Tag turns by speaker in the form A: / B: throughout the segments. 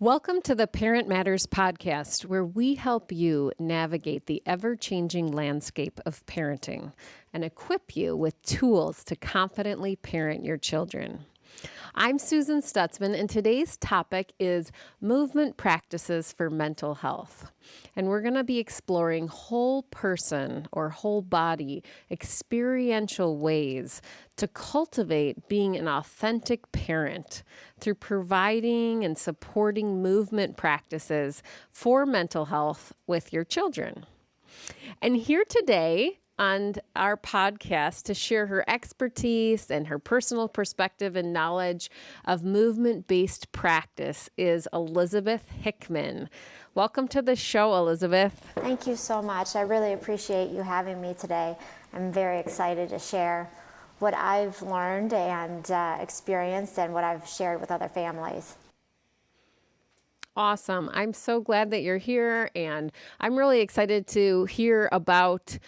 A: Welcome to the Parent Matters podcast, where we help you navigate the ever-changing landscape of parenting and equip you with tools to confidently parent your children. I'm Susan Stutzman, and today's topic is movement practices for mental health. And we're going to be exploring whole person or whole body experiential ways to cultivate being an authentic parent through providing and supporting movement practices for mental health with your children. And here today on our podcast to share her expertise and her personal perspective and knowledge of movement-based practice is Elizabeth Hickman. Welcome to the show, Elizabeth.
B: Thank you so much. I really appreciate you having me today. I'm very excited to share what I've learned and experienced and what I've shared with other families.
A: Awesome. I'm so glad that you're here, and I'm really excited to hear about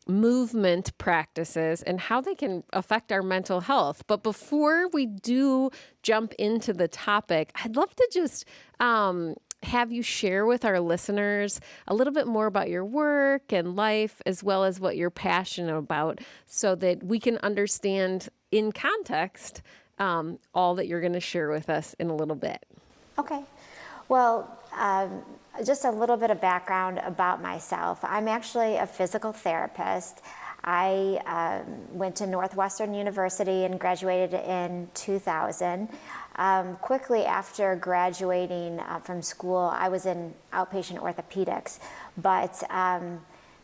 A: movement practices and how they can affect our mental health. But before we do jump into the topic, I'd love to just have you share with our listeners a little bit more about your work and life, as well as what you're passionate about, so that we can understand in context all that you're going to share with us in a little bit.
B: Okay. Well, just a little bit of background about myself. I'm actually a physical therapist. I went to Northwestern University and graduated in 2000. Quickly after graduating from school, I was in outpatient orthopedics, but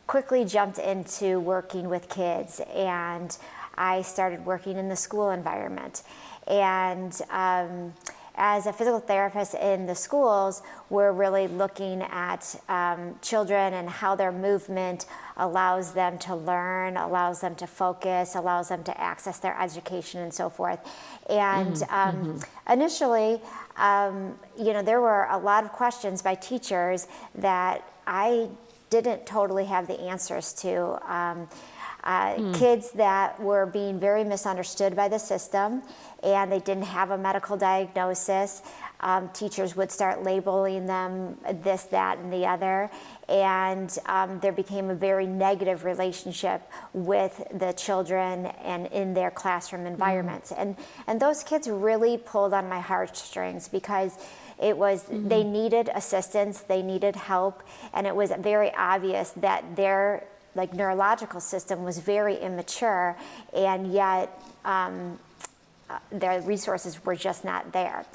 B: quickly jumped into working with kids, and I started working in the school environment. And as a physical therapist in the schools, we're really looking at children and how their movement allows them to learn, allows them to focus, allows them to access their education and so forth. And initially, there were a lot of questions by teachers that I didn't totally have the answers to. Kids that were being very misunderstood by the system, and they didn't have a medical diagnosis. Teachers would start labeling them this, that, and the other, and there became a very negative relationship with the children and in their classroom environments. And those kids really pulled on my heartstrings, because it was they needed assistance, they needed help, and it was very obvious that their neurological system was very immature, and yet their resources were just not there.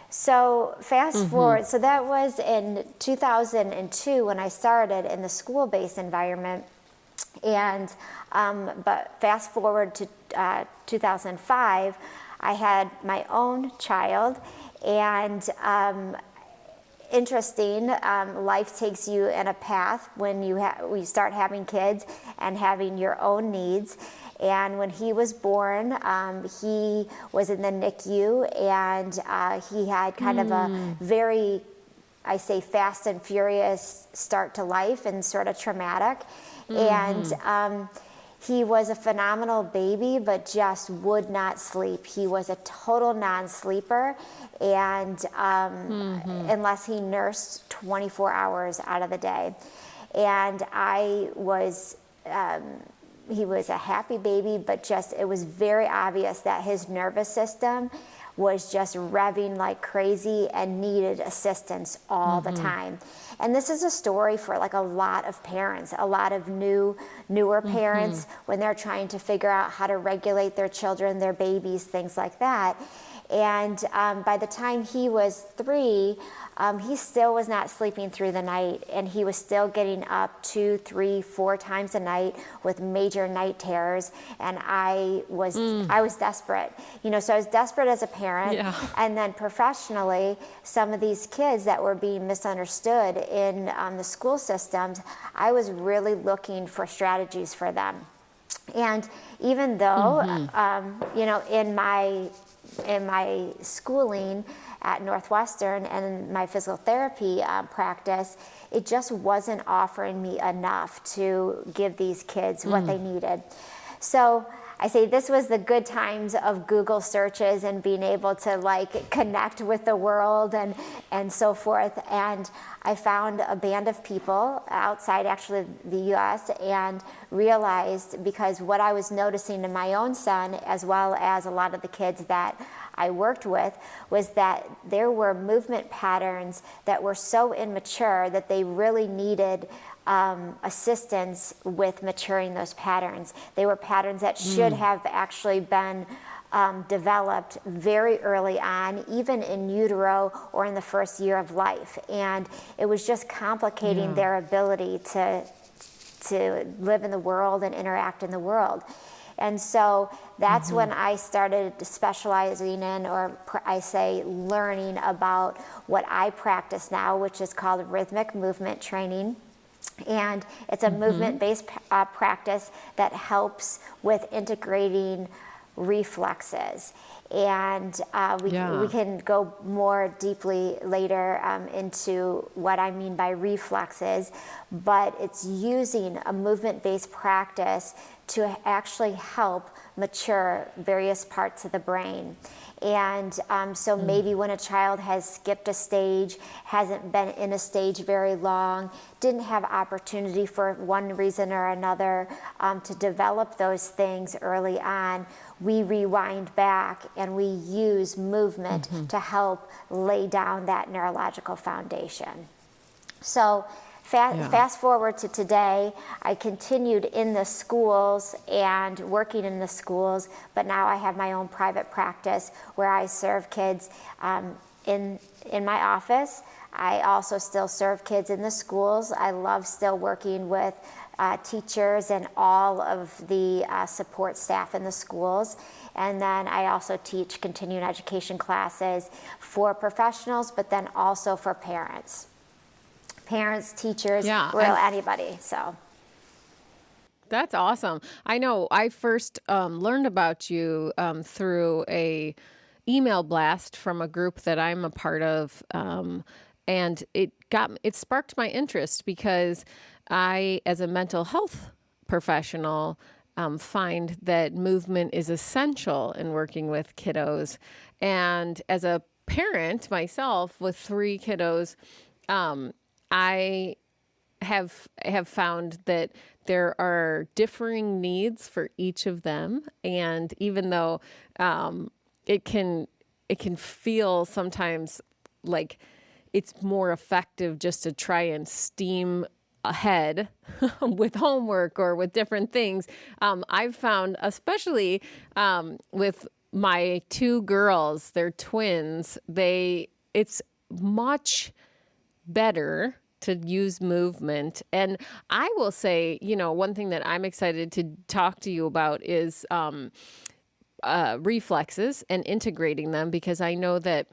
B: So fast forward, so that was in 2002 when I started in the school-based environment, and but fast forward to 2005, I had my own child, and interesting, life takes you in a path when you start having kids and having your own needs. And when he was born, he was in the NICU, and he had kind of a very, I say, fast and furious start to life, and sort of traumatic. And he was a phenomenal baby, but just would not sleep. He was a total non-sleeper, and unless he nursed 24 hours out of the day. And he was a happy baby, but just, it was very obvious that his nervous system was just revving like crazy and needed assistance all the time. And this is a story for a lot of parents, a lot of newer parents, when they're trying to figure out how to regulate their children, their babies, things like that. And by the time he was 3, he still was not sleeping through the night, and he was still getting up 2, 3, 4 times a night with major night terrors. And I was desperate, so I was desperate as a parent. Yeah. And then professionally, some of these kids that were being misunderstood in the school systems, I was really looking for strategies for them. And even though, in my schooling at Northwestern and in my physical therapy practice, it just wasn't offering me enough to give these kids what they needed. So I say this was the good times of Google searches and being able to like connect with the world and so forth. And I found a band of people outside actually the US and realized, because what I was noticing in my own son, as well as a lot of the kids that I worked with, was that there were movement patterns that were so immature that they really needed assistance with maturing those patterns. They were patterns that should have actually been developed very early on, even in utero or in the first year of life. And it was just complicating their ability to live in the world and interact in the world. And so that's when I started specializing in, or I say learning about what I practice now, which is called rhythmic movement training. And it's a movement-based practice that helps with integrating reflexes. And we can go more deeply later into what I mean by reflexes, but it's using a movement-based practice to actually help mature various parts of the brain. And so maybe when a child has skipped a stage, hasn't been in a stage very long, didn't have opportunity for one reason or another to develop those things early on, we rewind back and we use movement to help lay down that neurological foundation. So fast forward to today, I continued in the schools and working in the schools, but now I have my own private practice where I serve kids in my office. I also still serve kids in the schools. I love still working with teachers and all of the support staff in the schools. And then I also teach continuing education classes for professionals, but then also for parents. Parents, teachers, anybody. So
A: that's awesome. I know I first learned about you through a email blast from a group that I'm a part of, and it sparked my interest because I, as a mental health professional, find that movement is essential in working with kiddos, and as a parent myself with 3 kiddos, I have found that there are differing needs for each of them, and even though it can feel sometimes like it's more effective just to try and steam ahead with homework or with different things, I've found, especially with my 2 girls, they're twins, it's much better to use movement. And I will say, one thing that I'm excited to talk to you about is reflexes and integrating them, because I know that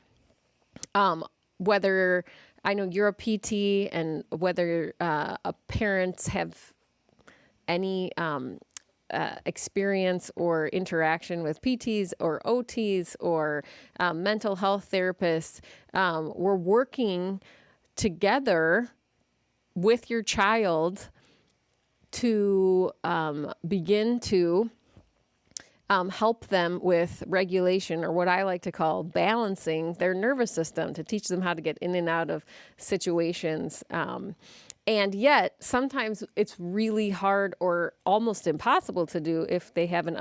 A: whether I know you're a PT and whether parents have any experience or interaction with PTs or OTs or mental health therapists, we're working together with your child to begin to help them with regulation, or what I like to call balancing their nervous system, to teach them how to get in and out of situations. And yet, sometimes it's really hard or almost impossible to do if they have an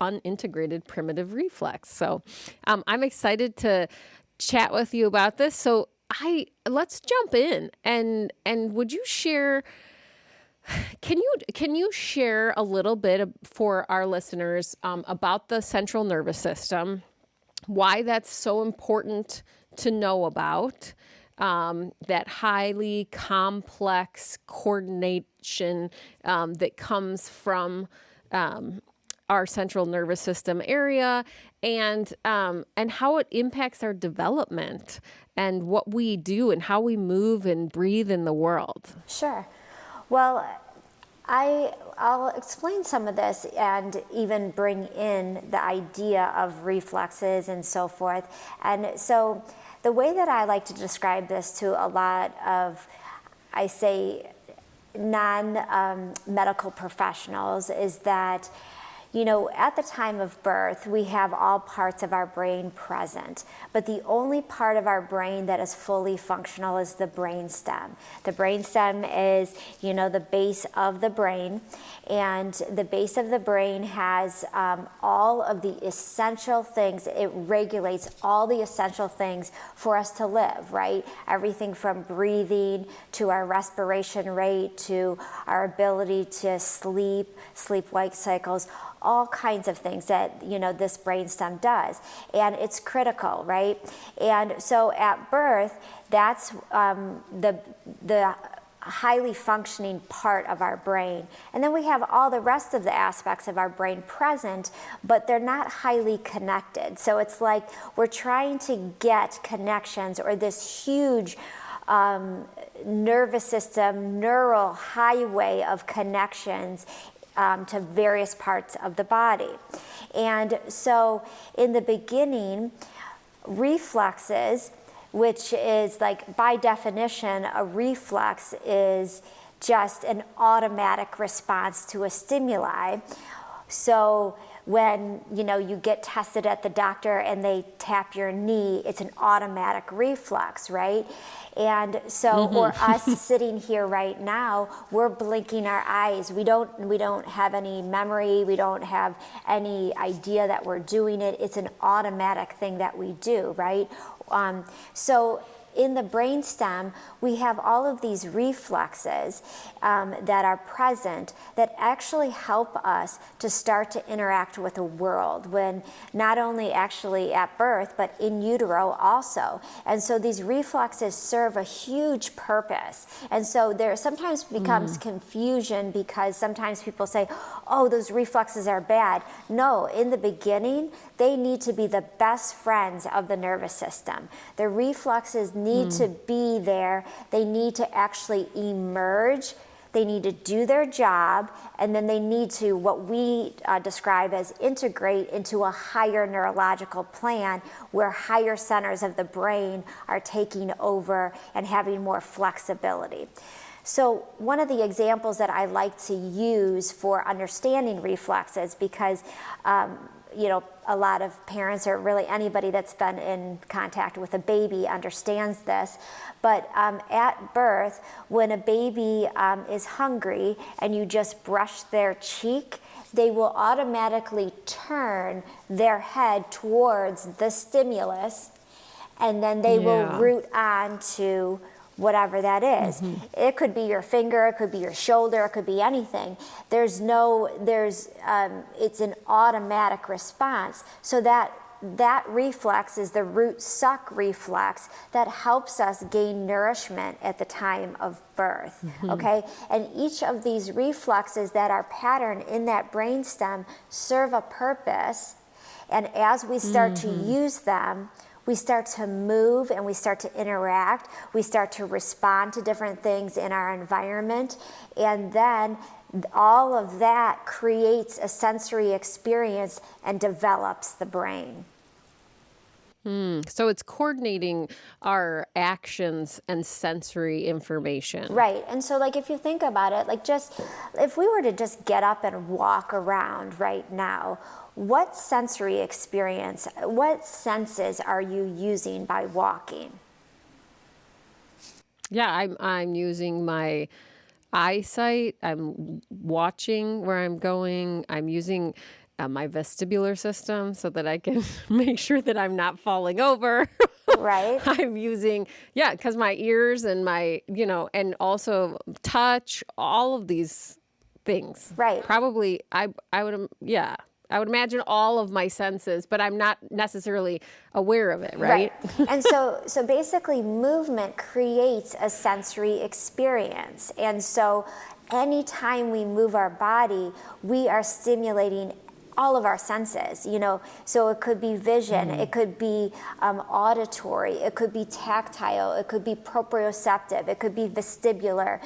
A: unintegrated primitive reflex. So I'm excited to chat with you about this. So let's jump in, and would you share? Can you share a little bit for our listeners about the central nervous system, why that's so important to know about, that highly complex coordination that comes from our central nervous system area, and how it impacts our development and what we do and how we move and breathe in the world?
B: Sure. Well, I'll explain some of this and even bring in the idea of reflexes and so forth. And so the way that I like to describe this to a lot of, I say, non-medical professionals is that, at the time of birth, we have all parts of our brain present, but the only part of our brain that is fully functional is the brainstem. The brainstem is, the base of the brain, and the base of the brain has all of the essential things. It regulates all the essential things for us to live, right? Everything from breathing to our respiration rate to our ability to sleep-wake cycles, all kinds of things that this brainstem does, and it's critical, right? And so at birth, that's the highly functioning part of our brain. And then we have all the rest of the aspects of our brain present, but they're not highly connected. So it's like we're trying to get connections, or this huge nervous system, neural highway of connections to various parts of the body. And so in the beginning, reflexes, which is like, by definition, a reflex is just an automatic response to a stimuli. So when you get tested at the doctor and they tap your knee, it's an automatic reflex, right? And so, or us sitting here right now, we're blinking our eyes. We don't have any memory. We don't have any idea that we're doing it. It's an automatic thing that we do, right? So in the brainstem, we have all of these reflexes that are present that actually help us to start to interact with the world, when not only actually at birth, but in utero also. And so these reflexes serve a huge purpose. And so there sometimes becomes confusion, because sometimes people say, oh, those reflexes are bad. No, in the beginning, they need to be the best friends of the nervous system. The reflexes need to be there. They need to actually emerge. They need to do their job, and then they need to, what we describe as, integrate into a higher neurological plan, where higher centers of the brain are taking over and having more flexibility. So one of the examples that I like to use for understanding reflexes, because a lot of parents, or really anybody that's been in contact with a baby, understands this. But at birth, when a baby is hungry and you just brush their cheek, they will automatically turn their head towards the stimulus, and then they will root on to whatever that is. It could be your finger, it could be your shoulder, it could be anything. It's an automatic response. So that reflex is the root suck reflex that helps us gain nourishment at the time of birth, okay? And each of these reflexes that are patterned in that brainstem serve a purpose, and as we start to use them, we start to move and we start to interact. We start to respond to different things in our environment. And then all of that creates a sensory experience and develops the brain.
A: So it's coordinating our actions and sensory information.
B: Right. And so, like, if you think about it, like, just if we were to just get up and walk around right now, what sensory experience, what senses are you using by walking?
A: Yeah, I'm using my eyesight. I'm watching where I'm going. I'm using my vestibular system so that I can make sure that I'm not falling over.
B: Right.
A: I'm using, because my ears and my, and also touch, all of these things.
B: Right.
A: Probably, I would imagine all of my senses, but I'm not necessarily aware of it, right?
B: And so basically movement creates a sensory experience. And so anytime we move our body, we are stimulating all of our senses, so it could be vision, it could be auditory, it could be tactile, it could be proprioceptive, it could be vestibular,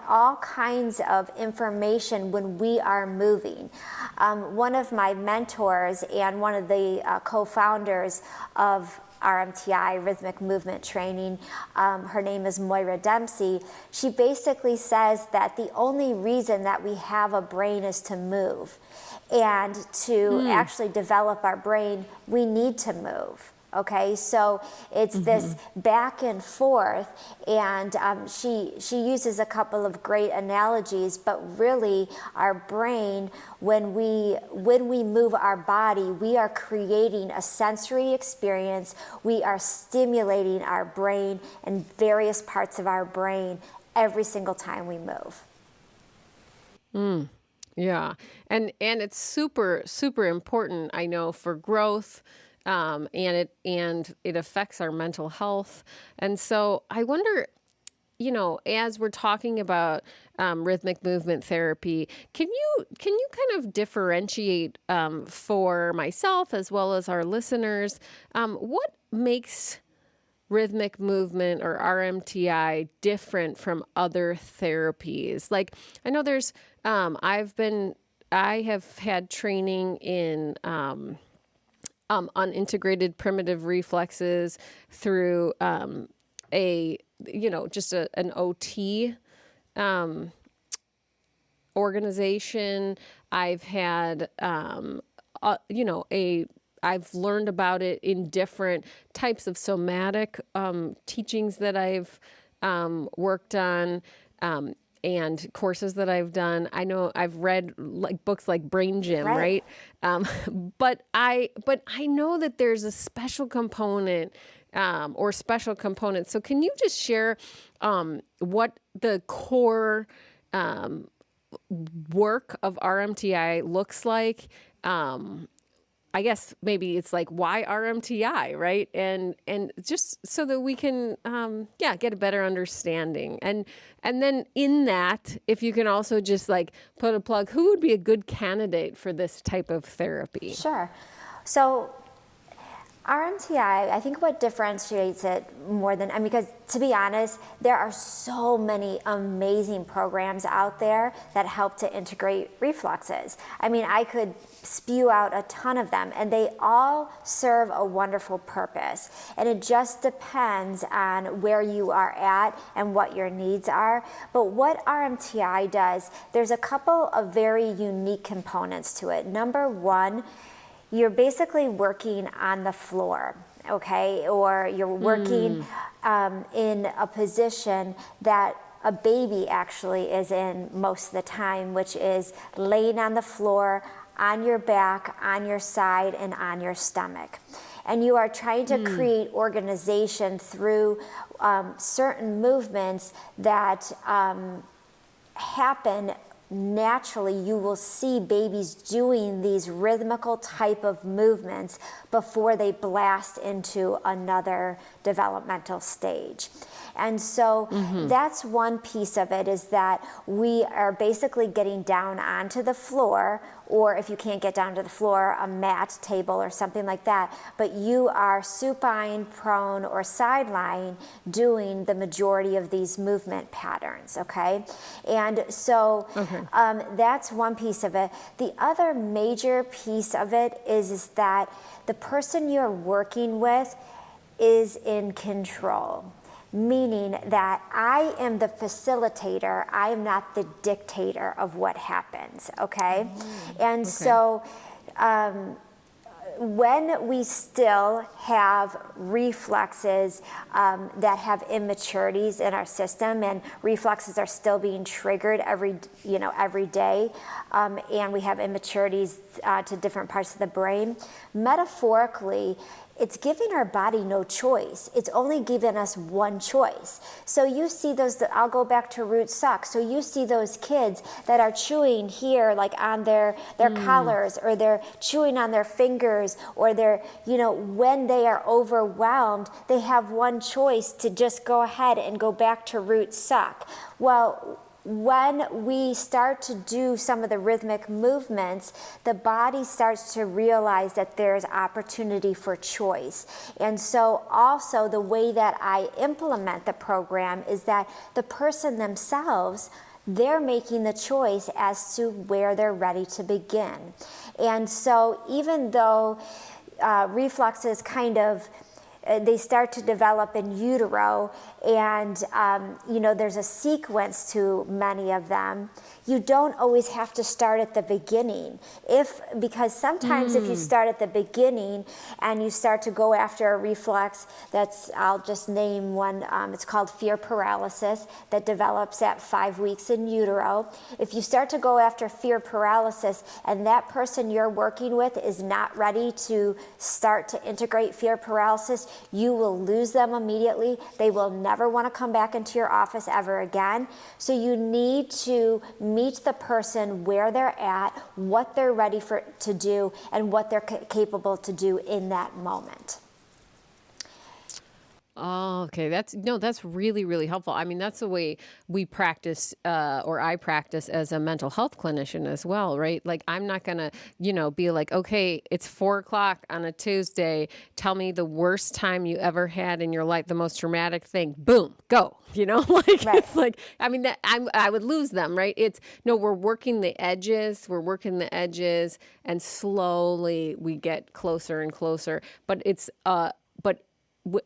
B: all kinds of information when we are moving. One of my mentors and one of the co-founders of RMTI, Rhythmic Movement Training. Her name is Moira Dempsey. She basically says that the only reason that we have a brain is to move. And to actually develop our brain, we need to move. Okay, so it's this back and forth, and she uses a couple of great analogies, but really our brain, when we move our body, we are creating a sensory experience. We are stimulating our brain and various parts of our brain every single time we move.
A: Yeah. And it's super, super important, I know, for growth. And it affects our mental health. And so I wonder, as we're talking about rhythmic movement therapy, can you kind of differentiate for myself as well as our listeners, what makes rhythmic movement or RMTI different from other therapies? Like, I know there's I have had training in unintegrated primitive reflexes through an OT organization. I've had I've learned about it in different types of somatic teachings that I've worked on. And courses that I've done. I know I've read books like Brain Gym, right? But I know that there's a special component or special components. So can you just share what the core work of RMTI looks like? I guess maybe it's like, why RMTI, right? And just so that we can, get a better understanding. And then in that, if you can also just put a plug, who would be a good candidate for this type of therapy?
B: Sure. So RMTI, I think what differentiates it more than, because to be honest, there are so many amazing programs out there that help to integrate reflexes. I could spew out a ton of them, and they all serve a wonderful purpose. And it just depends on where you are at and what your needs are. But what RMTI does, there's a couple of very unique components to it. Number one, you're basically working on the floor, okay? Or you're working in a position that a baby actually is in most of the time, which is laying on the floor, on your back, on your side, and on your stomach. And you are trying to create organization through certain movements that happen naturally. You will see babies doing these rhythmical type of movements before they blast into another developmental stage. And so that's one piece of it, is that we are basically getting down onto the floor, or if you can't get down to the floor, a mat, table, or something like that. But you are supine, prone, or sideline doing the majority of these movement patterns, okay? And so that's one piece of it. The other major piece of it is that the person you're working with is in control. Meaning that I am the facilitator, I am not the dictator of what happens, okay? And so when we still have reflexes that have immaturities in our system, and reflexes are still being triggered every day, and we have immaturities to different parts of the brain, metaphorically, it's giving our body no choice. It's only given us one choice. So you see those, I'll go back to root suck. So you see those kids that are chewing here, on their collars, or they're chewing on their fingers, or they're, when they are overwhelmed, they have one choice to just go ahead and go back to root suck. Well, when we start to do some of the rhythmic movements, the body starts to realize that there's opportunity for choice. And so also the way that I implement the program is that the person themselves, they're making the choice as to where they're ready to begin. And so even though reflexes kind of they start to develop in utero, and there's a sequence to many of them. You don't always have to start at the beginning, because sometimes if you start at the beginning and you start to go after a reflex, I'll just name one, it's called fear paralysis, that develops at 5 weeks in utero. If you start to go after fear paralysis and that person you're working with is not ready to start to integrate fear paralysis, you will lose them immediately. They will never want to come back into your office ever again. So you need to meet the person where they're at, what they're ready to do, and what they're capable to do in that moment.
A: Oh, okay. That's really, really helpful. I mean, that's the way we practice, or I practice as a mental health clinician as well, right? Like, I'm not going to, be like, okay, it's 4:00 on a Tuesday. Tell me the worst time you ever had in your life, the most traumatic thing. Boom, go. Like,
B: Right.
A: it's like, I mean, I would lose them, right? We're working the edges. We're working the edges, and slowly we get closer and closer. But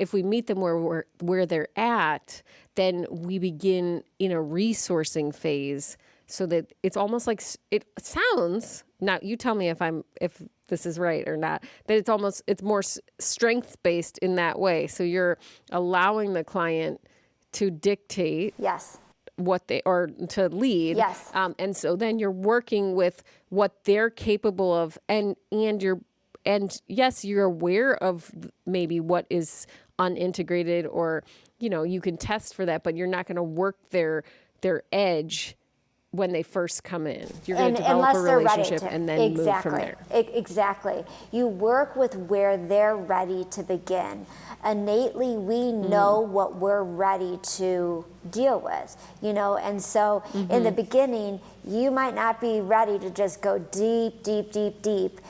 A: if we meet them where they're at, then we begin in a resourcing phase, so that it's almost like it sounds. Now you tell me if this is right or not. That it's more strength based in that way. So you're allowing the client to dictate.
B: Yes.
A: Or to lead.
B: Yes.
A: And so then you're working with what they're capable of, and yes, you're aware of maybe what is unintegrated, or, you can test for that, but you're not going to work their edge when they first come in. You're going to develop a relationship and then move from there.
B: Exactly. You work with where they're ready to begin. Innately, we know what we're ready to deal with, and so in the beginning, you might not be ready to just go deep, deep, deep, deep.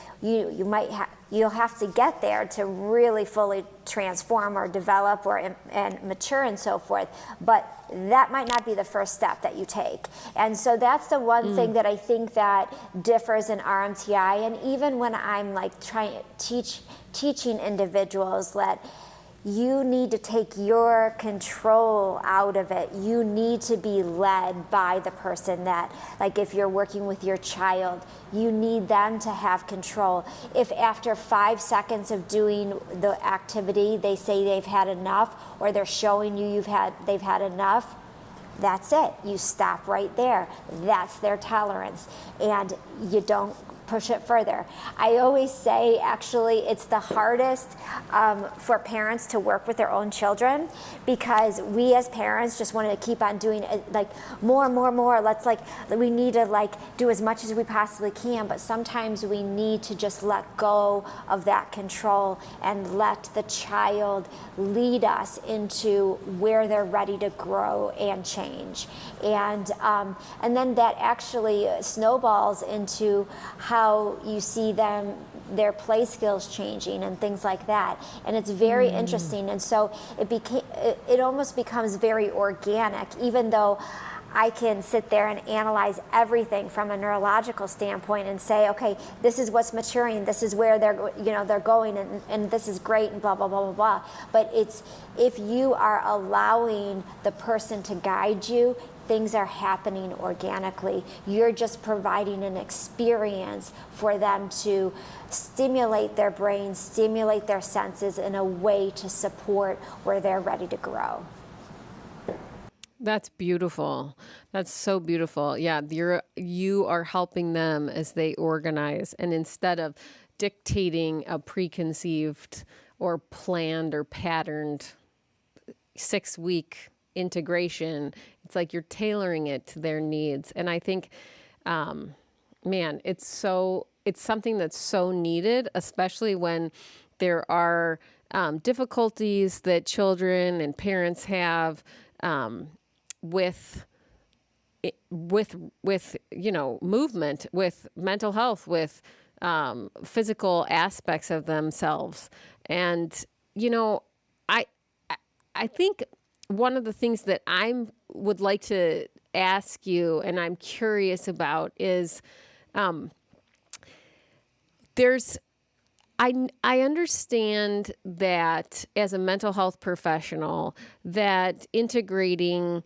B: You'll have to get there to really fully transform or develop and mature and so forth. But that might not be the first step that you take. And so that's the one thing that I think that differs in RMTI. And even when I'm like teaching individuals that you need to take your control out of it. You need to be led by the person that, like if you're working with your child, you need them to have control. If after 5 seconds of doing the activity, they say they've had enough, or they're showing you they've had enough, that's it. You stop right there. That's their tolerance. And you don't push it further. I always say, actually, it's the hardest for parents to work with their own children, because we as parents just want to keep on doing it, like more. We need to do as much as we possibly can, but sometimes we need to just let go of that control and let the child lead us into where they're ready to grow and change. And then that actually snowballs into how you see their play skills changing and things like that. And it's very interesting. And so it almost becomes very organic, even though I can sit there and analyze everything from a neurological standpoint and say, okay, this is what's maturing, this is where they're going, and this is great, and blah, blah, blah, blah, blah. But it's, if you are allowing the person to guide you, things are happening organically. You're just providing an experience for them to stimulate their brain, stimulate their senses in a way to support where they're ready to grow.
A: That's beautiful. That's so beautiful. Yeah, you are helping them as they organize, and instead of dictating a preconceived or planned or patterned 6-week integration, it's like you're tailoring it to their needs. And I think, man, it's something that's so needed, especially when there are difficulties that children and parents have with movement, with mental health, with physical aspects of themselves. And I think one of the things that I would like to ask you, and I'm curious about, is there's I understand that as a mental health professional, that integrating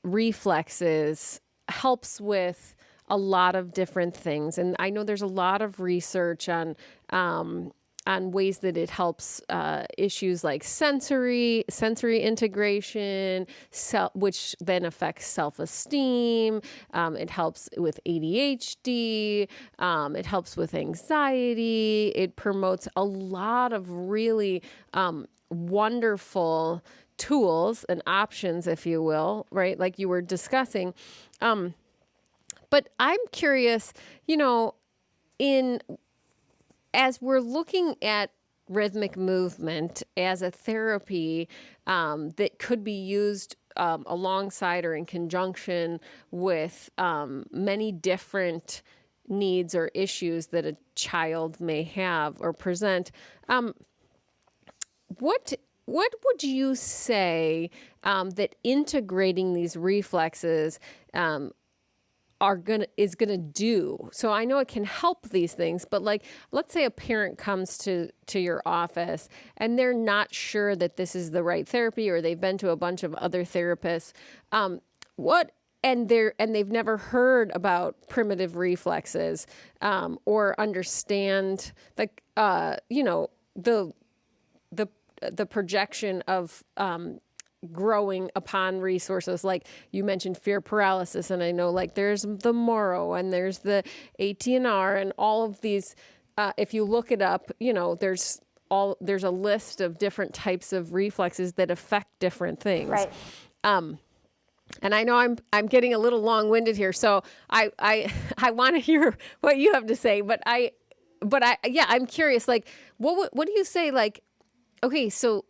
A: reflexes helps with a lot of different things, and I know there's a lot of research on ways that it helps issues like sensory integration, which then affects self-esteem. It helps with ADHD. It helps with anxiety. It promotes a lot of really wonderful tools and options, if you will, right? Like you were discussing. But I'm curious, as we're looking at rhythmic movement as a therapy that could be used alongside or in conjunction with many different needs or issues that a child may have or present, what would you say that integrating these reflexes is gonna do? So I know it can help these things, but like, let's say a parent comes to your office and they're not sure that this is the right therapy, or they've been to a bunch of other therapists. And they've never heard about primitive reflexes, or understand the projection of growing upon resources, like you mentioned fear paralysis, and I know like there's the Moro and there's the AT&R and all of these. If you look it up, there's a list of different types of reflexes that affect different things.
B: Right.
A: And I know I'm getting a little long-winded here, so I want to hear what you have to say. But I'm curious. Like, what do you say? Like, okay, so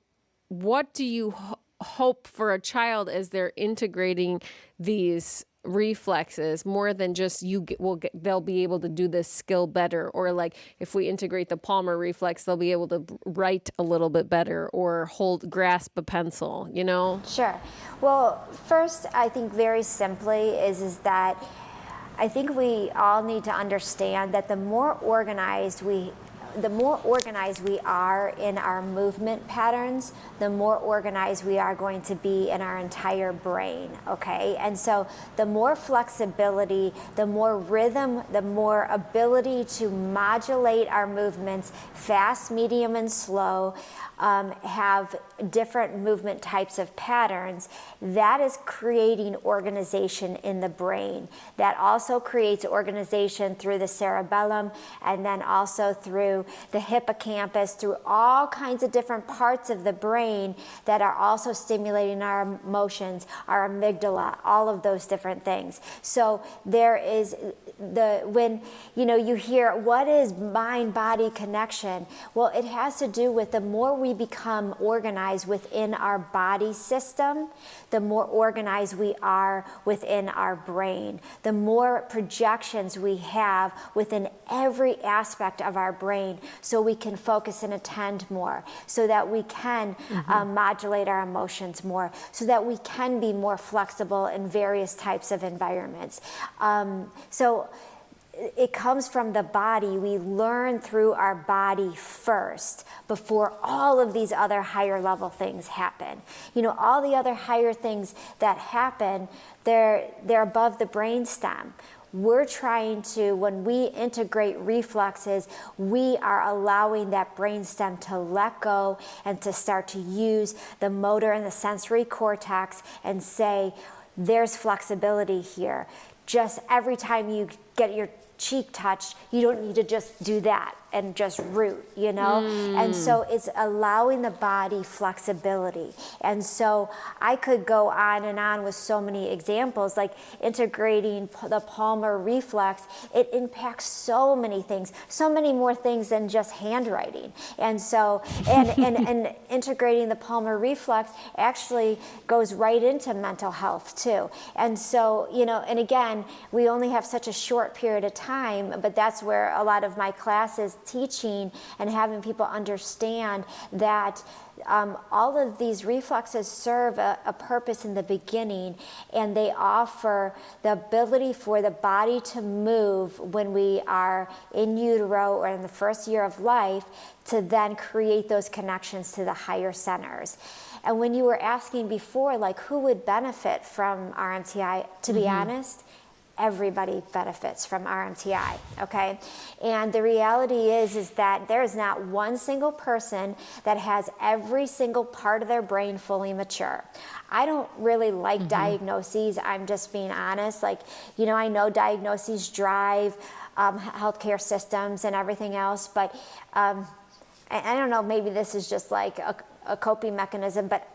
A: what do you hope for a child as they're integrating these reflexes, more than just they'll be able to do this skill better, or like if we integrate the palmar reflex, they'll be able to write a little bit better or grasp a pencil,
B: Sure. Well, first, I think very simply is that I think we all need to understand that the more organized we are in our movement patterns, the more organized we are going to be in our entire brain, okay? And so the more flexibility, the more rhythm, the more ability to modulate our movements, fast, medium, and slow, have different movement types of patterns, that is creating organization in the brain. That also creates organization through the cerebellum, and then also through the hippocampus, through all kinds of different parts of the brain that are also stimulating our emotions, our amygdala, all of those different things. So there is when you hear what is mind-body connection, well, it has to do with the more we become organized within our body system, the more organized we are within our brain, the more projections we have within every aspect of our brain, so we can focus and attend more, so that we can modulate our emotions more, so that we can be more flexible in various types of environments. So it comes from the body. We learn through our body first before all of these other higher level things happen. All the other higher things that happen, they're above the brainstem. We're trying to, when we integrate reflexes, we are allowing that brainstem to let go and to start to use the motor and the sensory cortex and say, there's flexibility here. Just every time you get your cheek touched, you don't need to just do that and just root, And so it's allowing the body flexibility. And so I could go on and on with so many examples, like integrating the palmar reflex. It impacts so many things, so many more things than just handwriting. And so, and integrating the palmar reflex actually goes right into mental health too. And so, and again, we only have such a short period of time, but that's where a lot of my classes teaching and having people understand that all of these reflexes serve a purpose in the beginning, and they offer the ability for the body to move when we are in utero or in the first year of life, to then create those connections to the higher centers. And when you were asking before, like, who would benefit from RMTI, to be honest, everybody benefits from RMTI, okay? And the reality is that there is not one single person that has every single part of their brain fully mature. I don't really like diagnoses. I'm just being honest. Like, you know, I know diagnoses drive healthcare systems and everything else, but I don't know, maybe this is just like a coping mechanism, but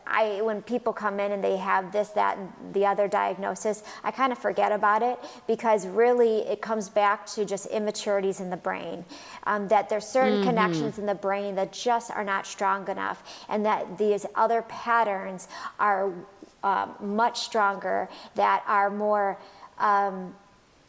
B: when people come in and they have this, that, and the other diagnosis, I kind of forget about it, because really it comes back to just immaturities in the brain, that there's certain connections in the brain that just are not strong enough, and that these other patterns are much stronger, that are more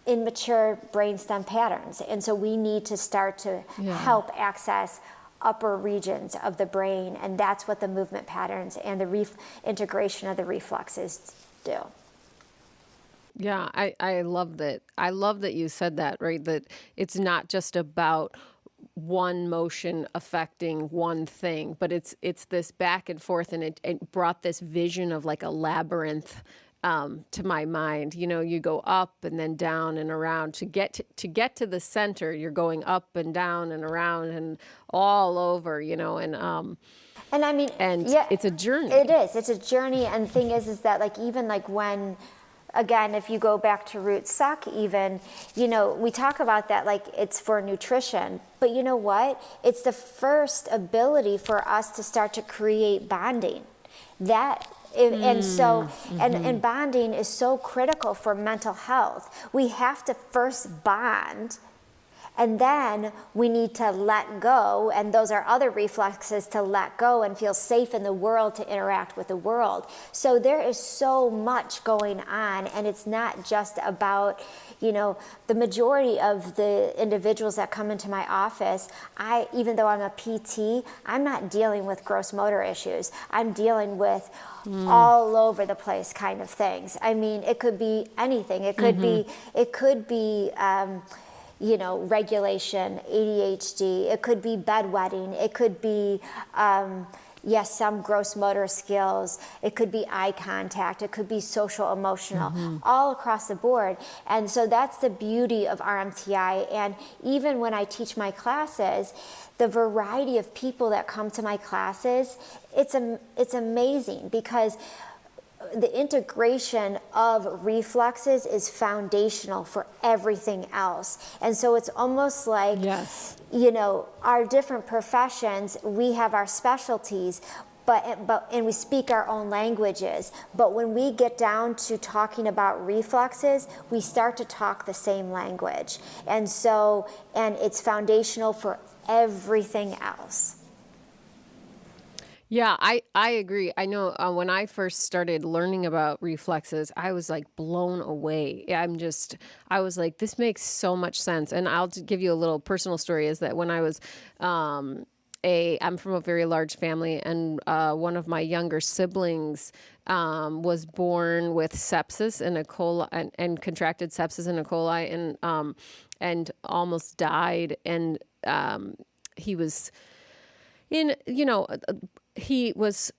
B: immature brainstem patterns. And so we need to start to help access upper regions of the brain, and that's what the movement patterns and the integration of the reflexes do.
A: Yeah, I love that. I love that you said that, right? That it's not just about one motion affecting one thing, but it's this back and forth, and it brought this vision of like a labyrinth to my mind. You know, you go up and then down and around to get to the center. You're going up and down and around and all over, you know, and
B: I mean,
A: it's a journey.
B: It is. It's a journey, and the thing is that, like, even like when, again, if you go back to root suck, even, you know, we talk about that like it's for nutrition, but you know what? It's the first ability for us to start to create bonding. And bonding is so critical for mental health. We have to first bond, and then we need to let go, and those are other reflexes, to let go and feel safe in the world, to interact with the world. So there is so much going on, and it's not just about, you know, the majority of the individuals that come into my office, even though I'm a PT, I'm not dealing with gross motor issues. I'm dealing with all over the place kind of things. I mean, it could be anything. It could be you know, regulation, ADHD. It could be bedwetting. It could be, some gross motor skills. It could be eye contact. It could be social, emotional, all across the board. And so that's the beauty of RMTI. And even when I teach my classes, the variety of people that come to my classes, it's amazing, because the integration of reflexes is foundational for everything else. And so it's almost like, you know, our different professions, we have our specialties, and we speak our own languages. But when we get down to talking about reflexes, we start to talk the same language. And it's foundational for everything else.
A: Yeah, I agree. I know when I first started learning about reflexes, I was like blown away. I was like, this makes so much sense. And I'll just give you a little personal story, is that when I was I'm from a very large family, and one of my younger siblings was born with sepsis and E. coli, and contracted sepsis and E. coli, and almost died. And he was in, you know, his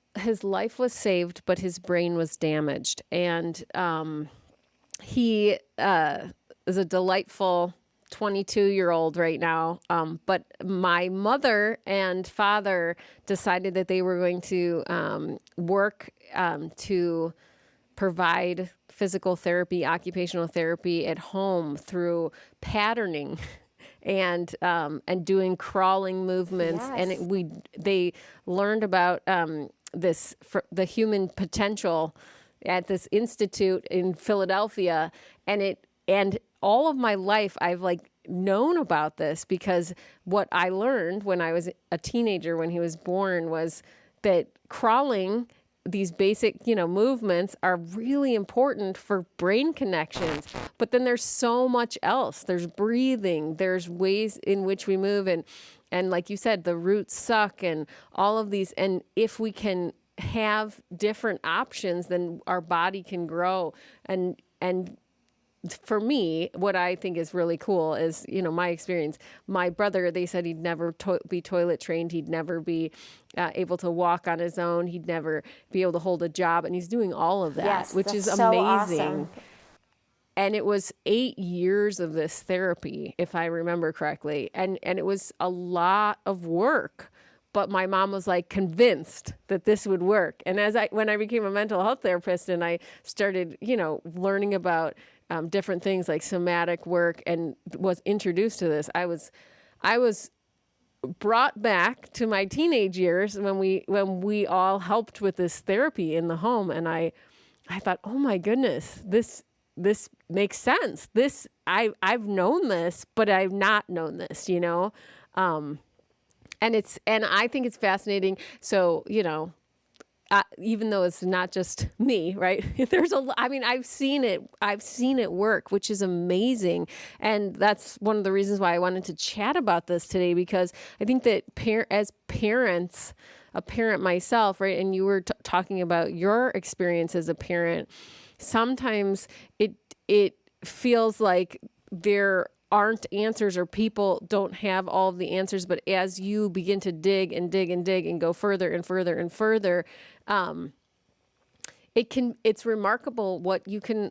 A: life was saved, but his brain was damaged. And he is a delightful 22-year-old right now. But my mother and father decided that they were going to work to provide physical therapy, occupational therapy at home through patterning and doing crawling movements. And they learned about the human potential at this institute in Philadelphia, and all of my life I've like known about this, because what I learned when I was a teenager, when he was born, was that crawling these basic, movements are really important for brain connections. But then there's so much else. There's breathing, there's ways in which we move, and like you said, the roots suck and all of these. And if we can have different options, then our body can grow. And for me, what I think is really cool is, my experience. My brother, they said he'd never be toilet trained. He'd never be able to walk on his own. He'd never be able to hold a job. And he's doing all of that,
B: Yes,
A: which is
B: so
A: amazing.
B: awesome.
A: And it was 8 years of this therapy, if I remember correctly. And it was a lot of work. But my mom was like convinced that this would work. And when I became a mental health therapist and I started, learning about different things like somatic work and was introduced to this, I was brought back to my teenage years when we all helped with this therapy in the home. And I thought, oh my goodness, this makes sense. I've known this, but I've not known this, and I think it's fascinating. So, even though it's not just me, right? I've seen it work, which is amazing. And that's one of the reasons why I wanted to chat about this today, because I think that as parents, a parent myself, right? And you were talking about your experience as a parent. Sometimes it feels like there aren't answers or people don't have all of the answers. But as you begin to dig and dig and dig and go further and further and further, it's remarkable what you can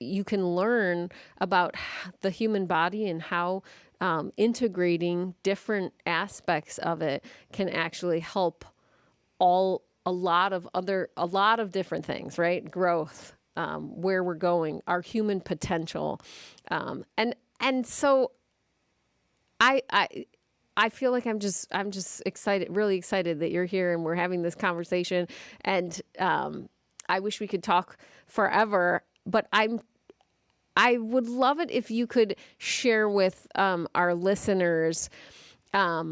A: learn about the human body and how integrating different aspects of it can actually help a lot of different things, right? Growth, where we're going, our human potential, and so I feel like I'm just excited, really excited that you're here and we're having this conversation. And I wish we could talk forever, but I would love it if you could share with our listeners a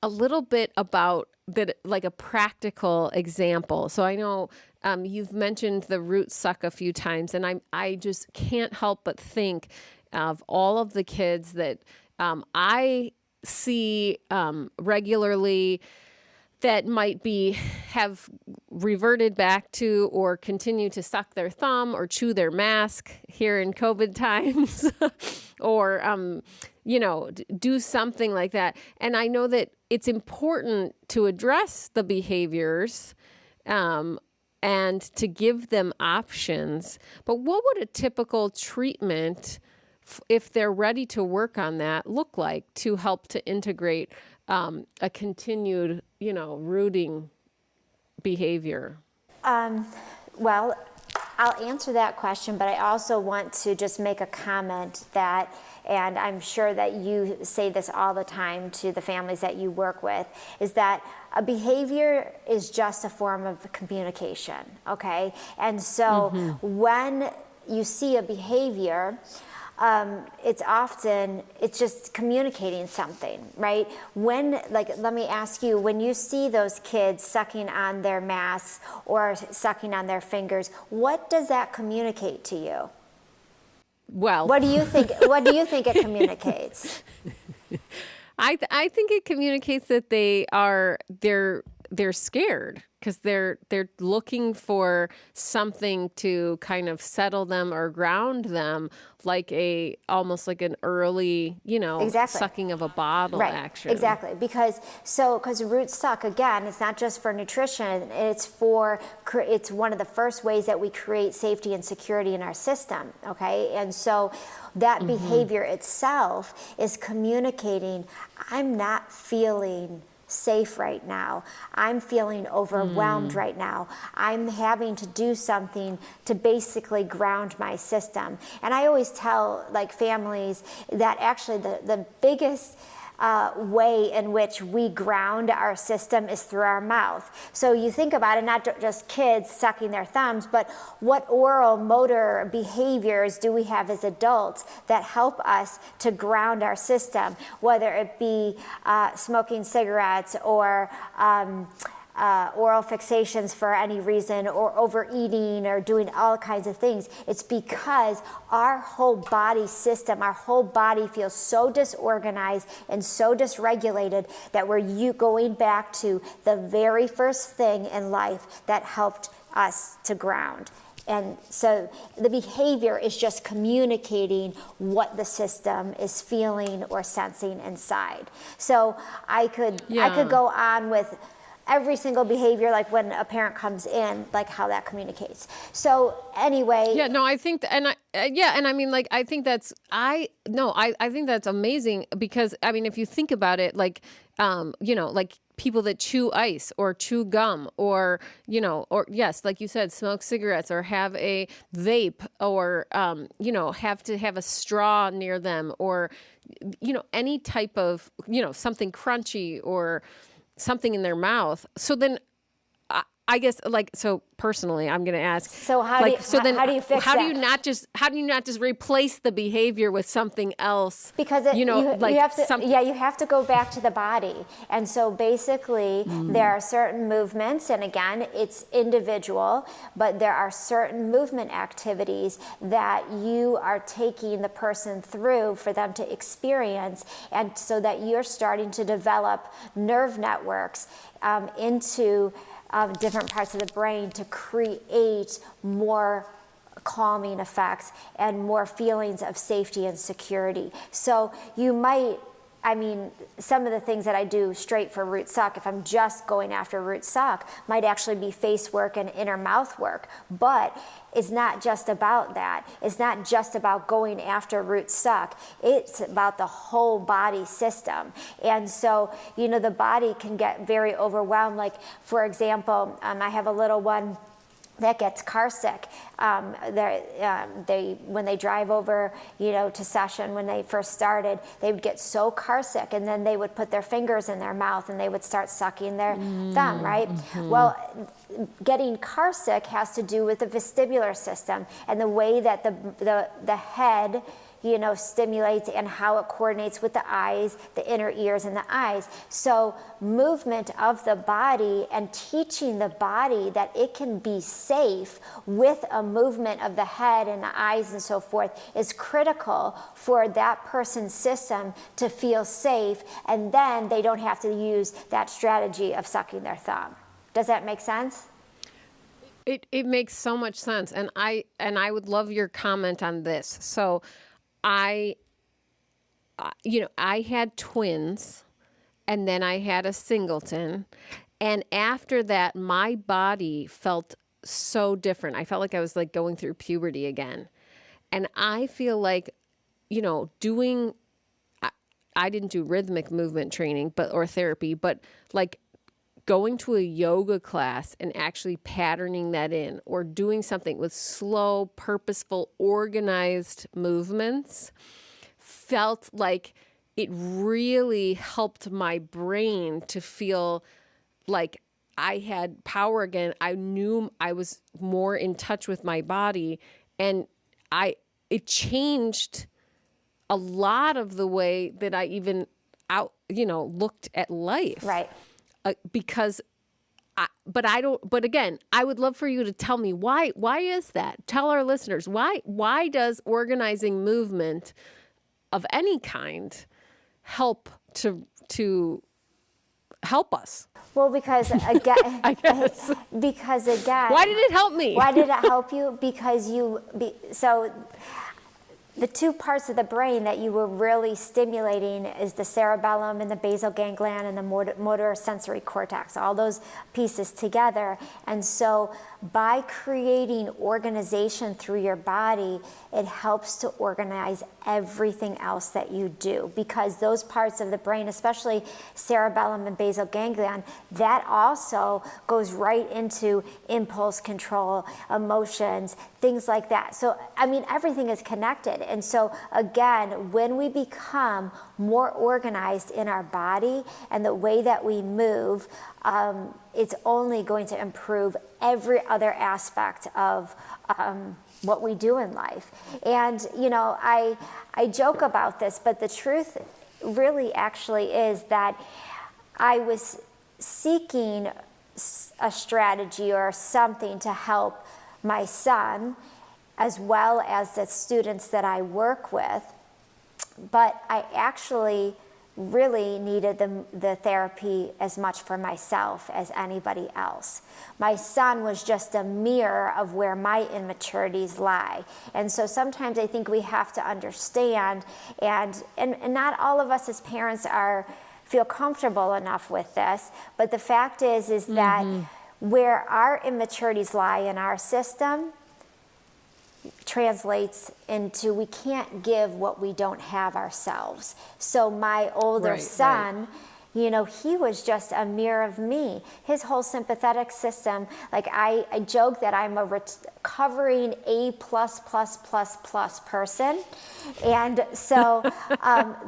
A: little bit about that, like a practical example. So I know you've mentioned the root suck a few times, and I just can't help but think of all of the kids that I see regularly that might have reverted back to or continue to suck their thumb or chew their mask here in COVID times or, do something like that. And I know that it's important to address the behaviors and to give them options. But what would a typical treatment, if they're ready to work on that, look like to help to integrate a continued, rooting behavior?
B: Well, I'll answer that question, but I also want to just make a comment that, and I'm sure that you say this all the time to the families that you work with, is that a behavior is just a form of communication, okay? And so when you see a behavior, it's just communicating something, right? Let me ask you, when you see those kids sucking on their masks or sucking on their fingers, what does that communicate to you?
A: Well,
B: what do you think it communicates?
A: I think it communicates that they're scared because they're looking for something to kind of settle them or ground them, like almost like an early,
B: Exactly.
A: sucking of a bottle
B: Right.
A: action.
B: Exactly. Because roots suck, again, it's not just for nutrition, it's one of the first ways that we create safety and security in our system, okay? And so that behavior itself is communicating, I'm not feeling safe right now. I'm feeling overwhelmed right now. I'm having to do something to basically ground my system. And I always tell families that actually the biggest way in which we ground our system is through our mouth. So you think about it, not just kids sucking their thumbs, but what oral motor behaviors do we have as adults that help us to ground our system, whether it be smoking cigarettes or oral fixations for any reason, or overeating, or doing all kinds of things, it's because our whole body system, our whole body feels so disorganized and so dysregulated that we're going back to the very first thing in life that helped us to ground. And so the behavior is just communicating what the system is feeling or sensing inside. So I could go on with every single behavior, like when a parent comes in, like how that communicates. So anyway.
A: Yeah, no, I think, and I mean, like, I think that's, I think that's amazing, because, I mean, if you think about it, like, like people that chew ice or chew gum, or, or yes, like you said, smoke cigarettes, or have a vape, or, have to have a straw near them, or, any type of, something crunchy or something in their mouth. So then I guess, like, so personally, I'm going to ask.
B: So how do you fix that?
A: How do you not just replace the behavior with something else?
B: Because you have to go back to the body. And so basically, there are certain movements, and again, it's individual, but there are certain movement activities that you are taking the person through for them to experience, and so that you're starting to develop nerve networks into different parts of the brain to create more calming effects and more feelings of safety and security. So you might, some of the things that I do straight for root suck, if I'm just going after root suck, might actually be face work and inner mouth work. But it's not just about that. It's not just about going after root suck. It's about the whole body system. And so, the body can get very overwhelmed. Like, for example, I have a little one that gets car sick. When they drive over, to session, when they first started, they would get so car sick, and then they would put their fingers in their mouth and they would start sucking their thumb, right? Well, getting car sick has to do with the vestibular system and the way that the head stimulates, and how it coordinates with the eyes, the inner ears and the eyes. So movement of the body and teaching the body that it can be safe with a movement of the head and the eyes and so forth is critical for that person's system to feel safe, and then they don't have to use that strategy of sucking their thumb. Does that make sense?
A: It makes so much sense, and I would love your comment on this. So I had twins, and then I had a singleton. And after that, my body felt so different. I felt like I was like going through puberty again. And I feel like, I didn't do rhythmic movement training, or therapy, but like going to a yoga class and actually patterning that in, or doing something with slow, purposeful, organized movements, felt like it really helped my brain to feel like I had power again. I knew I was more in touch with my body, and it changed a lot of the way that I even looked at life.
B: Right.
A: But again, I would love for you to tell me why is that? Tell our listeners, why does organizing movement of any kind help to help us?
B: Well, because again,
A: I guess.
B: Because again,
A: why did it help me?
B: Why did it help you? Because so the two parts of the brain that you were really stimulating is the cerebellum and the basal ganglia and the motor sensory cortex, all those pieces together. And so by creating organization through your body, it helps to organize everything else that you do, because those parts of the brain, especially cerebellum and basal ganglion, that also goes right into impulse control, emotions, things like that. So, everything is connected. And so, again, when we become more organized in our body and the way that we move, it's only going to improve every other aspect of what we do in life. And, I joke about this, but the truth really actually is that I was seeking a strategy or something to help my son, as well as the students that I work with. But I actually really needed the therapy as much for myself as anybody else. My son was just a mirror of where my immaturities lie. And so sometimes I think we have to understand, and not all of us as parents feel comfortable enough with this, but the fact is that where our immaturities lie in our system translates into we can't give what we don't have ourselves. So my older son, you know, he was just a mirror of me. His whole sympathetic system, like I joke that I'm a recovering A++++ person. And so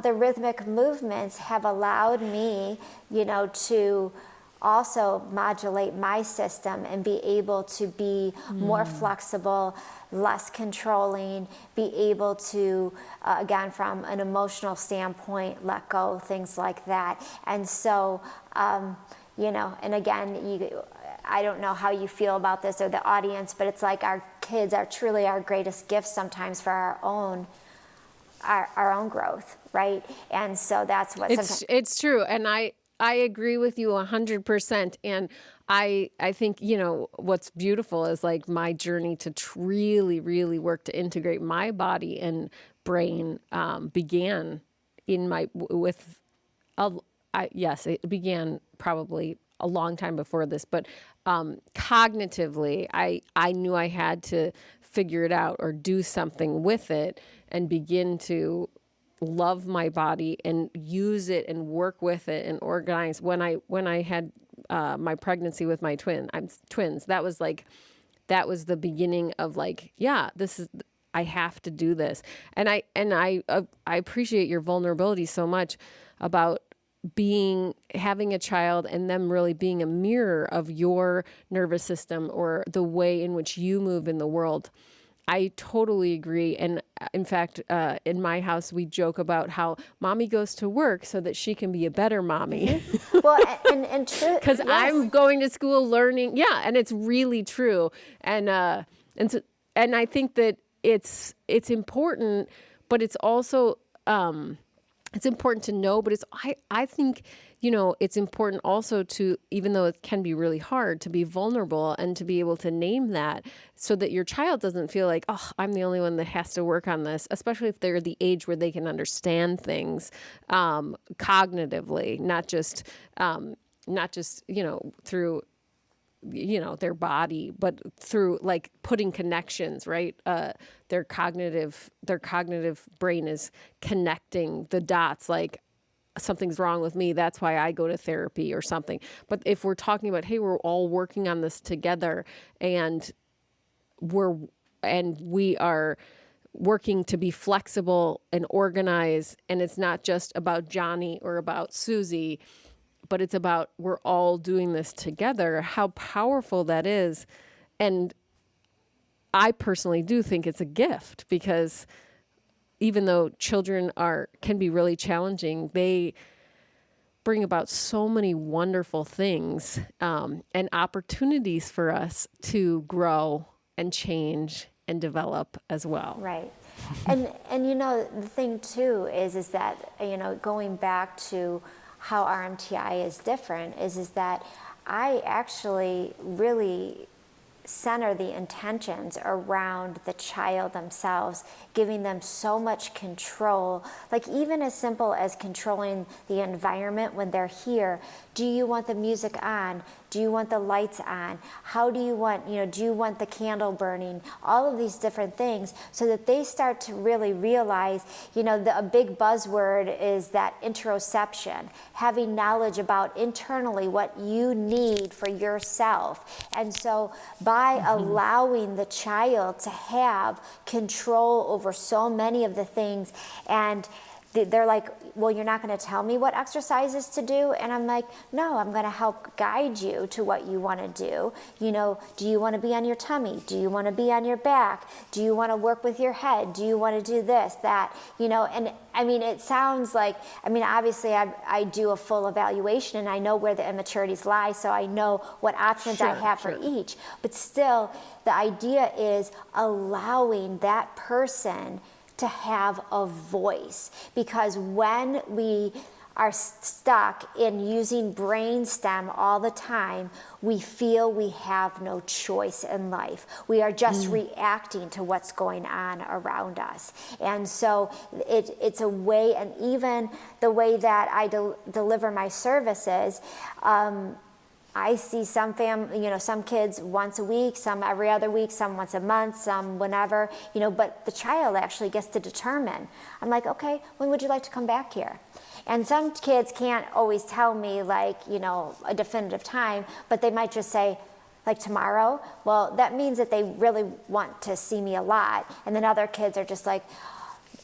B: the rhythmic movements have allowed me, you know, to also modulate my system and be able to be more flexible, less controlling, be able to, again, from an emotional standpoint, let go, things like that. And so, you know, and again, I don't know how you feel about this or the audience, but it's like our kids are truly our greatest gifts sometimes for our own growth, right? And so that's what
A: it's true. And I agree with you 100%. And I think, you know, what's beautiful is like my journey to really, really work to integrate my body and brain began in yes, it began probably a long time before this, but cognitively, I knew I had to figure it out or do something with it and begin to love my body and use it and work with it and organize. When I had my pregnancy with my twins, that was the beginning of like, yeah, I have to do this. And I appreciate your vulnerability so much about having a child and them really being a mirror of your nervous system or the way in which you move in the world. I totally agree. And in fact, in my house, we joke about how mommy goes to work so that she can be a better mommy.
B: Well, and true.
A: Because yes. I'm going to school learning. Yeah. And it's really true. And I think that it's important, but it's also, it's important to know, but I think, you know, it's important also to, even though it can be really hard, to be vulnerable and to be able to name that so that your child doesn't feel like, oh, I'm the only one that has to work on this, especially if they're the age where they can understand things cognitively, not just, you know, through, you know, their body, but through like putting connections, right? Their cognitive brain is connecting the dots, like something's wrong with me. That's why I go to therapy or something. But if we're talking about, hey, we're all working on this together and we are working to be flexible and organized, and it's not just about Johnny or about Susie, but it's about we're all doing this together, how powerful that is. And I personally do think it's a gift because even though children can be really challenging, they bring about so many wonderful things and opportunities for us to grow and change and develop as well.
B: Right. And you know, the thing too is that, you know, going back to how RMTI is different is that I actually really center the intentions around the child themselves, giving them so much control, like even as simple as controlling the environment when they're here. Do you want the music on? Do you want the lights on? How do you want, you know, do you want the candle burning? All of these different things so that they start to really realize, you know, a big buzzword is that interoception, having knowledge about internally what you need for yourself. And so by allowing the child to have control over so many of the things and they're like, well, you're not going to tell me what exercises to do? And I'm like, no, I'm going to help guide you to what you want to do. You know, do you want to be on your tummy? Do you want to be on your back? Do you want to work with your head? Do you want to do this, that? You know, and I mean, it sounds like, I mean, obviously I do a full evaluation and I know where the immaturities lie, so I know what options I have for each. But still, the idea is allowing that person to have a voice, because when we are stuck in using brainstem all the time, we feel we have no choice in life. We are just reacting to what's going on around us. And so it's a way, and even the way that I deliver my services, I see some some kids once a week, some every other week, some once a month, some whenever, but the child actually gets to determine. I'm like, okay, when would you like to come back here? And some kids can't always tell me a definitive time, but they might just say, like tomorrow. Well, that means that they really want to see me a lot. And then other kids are just like,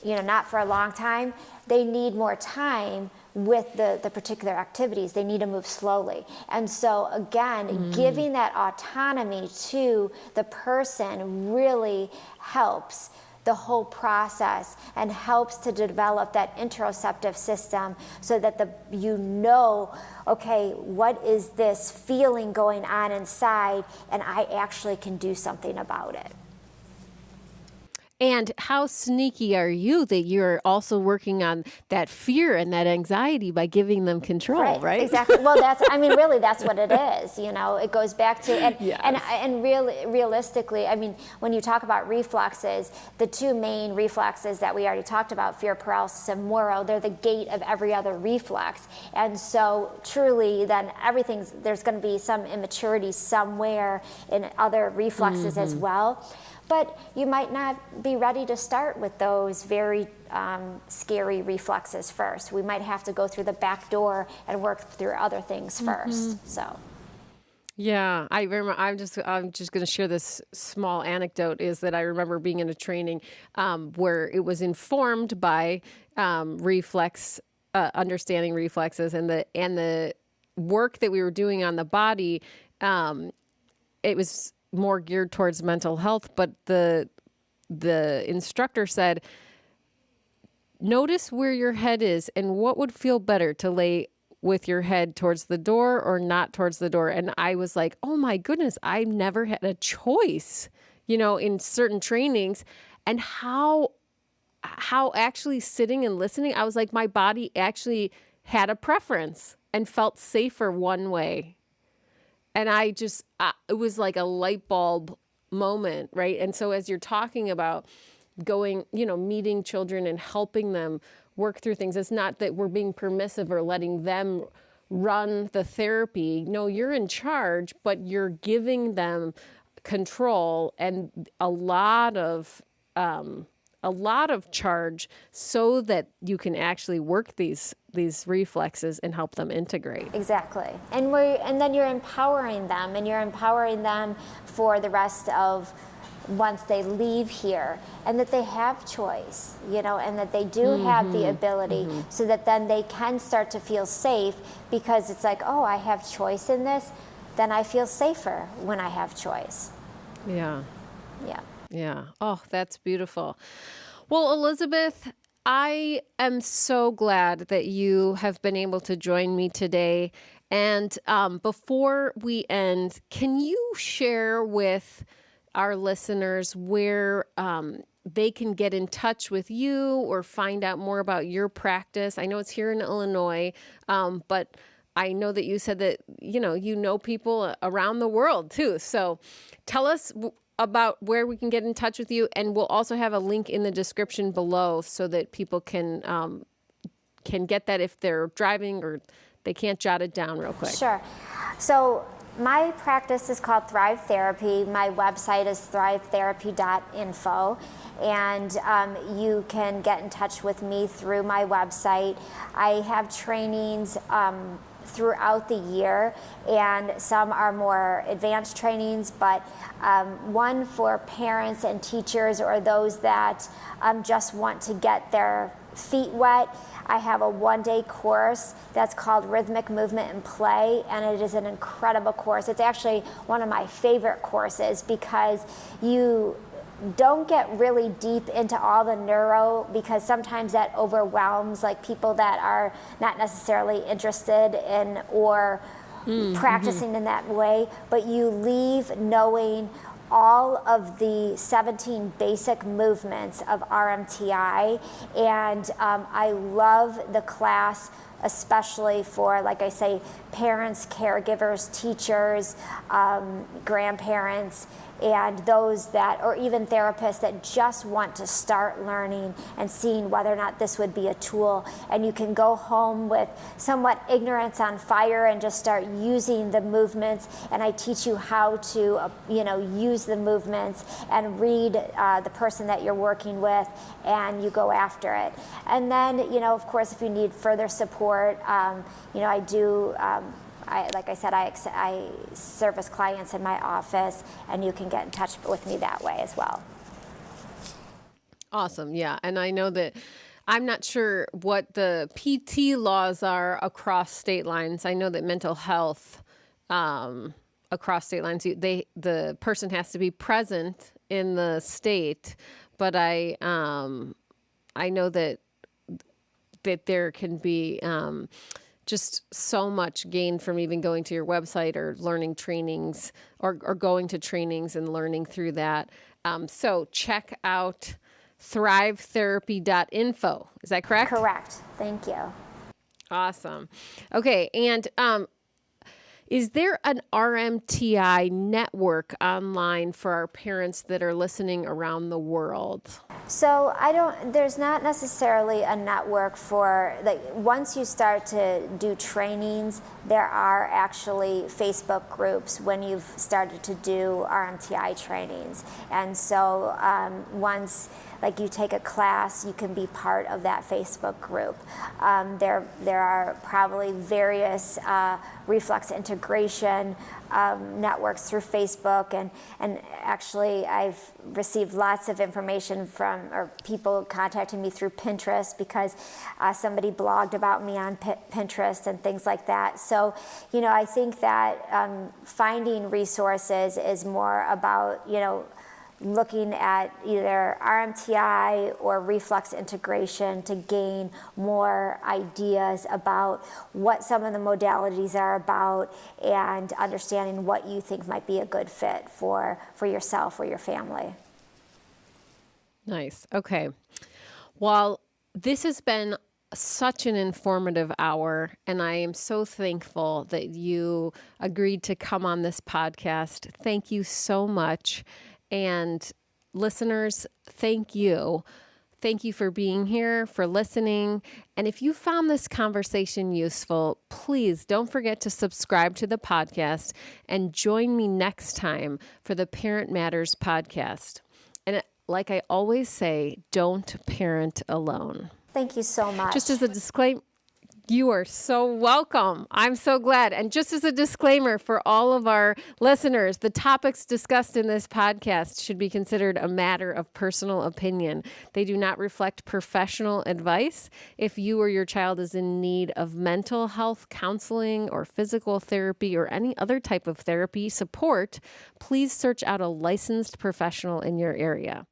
B: not for a long time. They need more time with the particular activities. They need to move slowly. And so again, giving that autonomy to the person really helps the whole process and helps to develop that interoceptive system so that okay, what is this feeling going on inside, and I actually can do something about it.
A: And how sneaky are you that you're also working on that fear and that anxiety by giving them control, right?
B: Exactly. Well, that's what it is. It goes back to, and realistically, I mean, when you talk about reflexes, the two main reflexes that we already talked about, fear, paralysis, and moro, they're the gate of every other reflex. And so truly, then there's going to be some immaturity somewhere in other reflexes as well. But you might not be ready to start with those very scary reflexes first. We might have to go through the back door and work through other things first. So.
A: Yeah, I remember. I'm just going to share this small anecdote. Is that I remember being in a training where it was informed by understanding reflexes, and the work that we were doing on the body. It was more geared towards mental health, but the instructor said, notice where your head is and what would feel better, to lay with your head towards the door or not towards the door. And I was like, oh my goodness, I never had a choice, in certain trainings. And how actually sitting and listening, I was like, my body actually had a preference and felt safer one way. And it was like a light bulb moment, right? And so as you're talking about going, meeting children and helping them work through things, it's not that we're being permissive or letting them run the therapy. No, you're in charge, but you're giving them control and a lot of charge so that you can actually work these reflexes and help them integrate.
B: Exactly. And then you're empowering them, and you're empowering them for the rest of once they leave here, and that they have choice, and that they do have the ability, so that then they can start to feel safe, because it's like, oh, I have choice in this, then I feel safer when I have choice.
A: Yeah.
B: Yeah.
A: Yeah. Oh, that's beautiful. Well, Elizabeth, I am so glad that you have been able to join me today. And before we end, can you share with our listeners where they can get in touch with you or find out more about your practice? I know it's here in Illinois, but I know that you said that, you know people around the world too. So tell us about where we can get in touch with you, and we'll also have a link in the description below so that people can get that if they're driving or they can't jot it down real quick.
B: Sure. So my practice is called Thrive Therapy. My website is thrivetherapy.info, and you can get in touch with me through my website. I have trainings throughout the year, and some are more advanced trainings, but one for parents and teachers, or those that just want to get their feet wet. I have a one-day course that's called Rhythmic Movement and Play, and it is an incredible course. It's actually one of my favorite courses because you don't get really deep into all the neuro, because sometimes that overwhelms like people that are not necessarily interested in or practicing in that way, but you leave knowing all of the 17 basic movements of RMTI, and I love the class, especially for, like I say, parents, caregivers, teachers, grandparents, and those that, or even therapists that just want to start learning and seeing whether or not this would be a tool. And you can go home with somewhat ignorance on fire and just start using the movements. And I teach you how to, use the movements and read the person that you're working with, and you go after it. And then, of course, if you need further support, I do. Like I said, I service clients in my office, and you can get in touch with me that way as well.
A: Awesome. Yeah. And I know that I'm not sure what the PT laws are across state lines. I know that mental health across state lines, the person has to be present in the state, but I know that there can be just so much gain from even going to your website or learning trainings or going to trainings and learning through that. So check out thrivetherapy.info. Is that correct?
B: Correct. Thank you.
A: Awesome. Okay. And is there an RMTI network online for our parents that are listening around the world?
B: So there's not necessarily a network for, like, once you start to do trainings, there are actually Facebook groups when you've started to do RMTI trainings. And so once, like, you take a class, you can be part of that Facebook group. There are probably various reflex integration networks through Facebook, and actually I've received lots of information from, or people contacting me through Pinterest because somebody blogged about me on Pinterest and things like that. So, I think that finding resources is more about, looking at either RMTI or reflex integration to gain more ideas about what some of the modalities are about, and understanding what you think might be a good fit for yourself or your family.
A: Nice. Okay. Well, this has been such an informative hour, and I am so thankful that you agreed to come on this podcast. Thank you so much. And listeners, thank you. Thank you for being here, for listening. And if you found this conversation useful, please don't forget to subscribe to the podcast and join me next time for the Parent Matters podcast. And like I always say, don't parent alone.
B: Thank you so much.
A: Just as a disclaimer, you are so welcome. I'm so glad. And just as a disclaimer for all of our listeners, the topics discussed in this podcast should be considered a matter of personal opinion. They do not reflect professional advice. If you or your child is in need of mental health counseling or physical therapy or any other type of therapy support, please search out a licensed professional in your area.